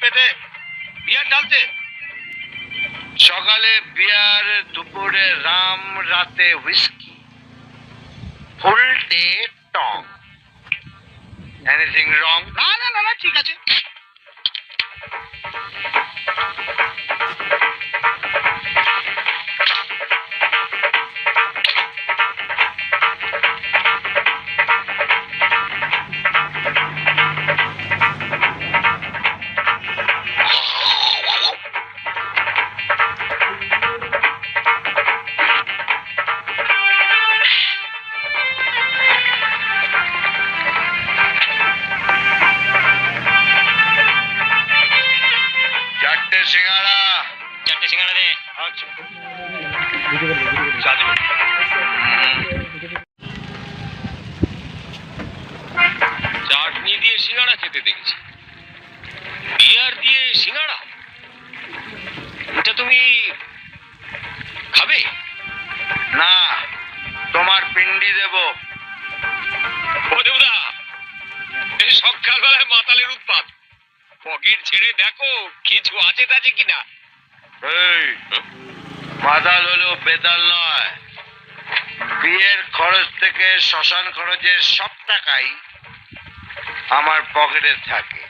পেটে বিয়ার ঢালতে। সকালে বিয়ার, দুপুরে রাম, রাতে হুইস্কি, ফুল ডে টং। Anything wrong? না না না না, ঠিক আছে। চারটে সিঙ্গাড়া। চারটে সিঙ্গাড়া দে। আচ্ছা। চাটনি দিয়ে সিঙ্গাড়া খেতে দেখেছি, বিয়ার দিয়ে সিঙ্গাড়া? এটা তুমি খাবে? না, তোমার পিন্ডি দেব। ও দেবদা, এই সকালবেলায় মাতালের উৎপাত। পকেট ছেড়ে দেখো কিছু আছে তাছে কিনা। এই, মাতাল হলেও বেতাল নয়। বিয়ের খরচ থেকে শ্মশান খরচের সব টাকাই আমার পকেটে থাকে।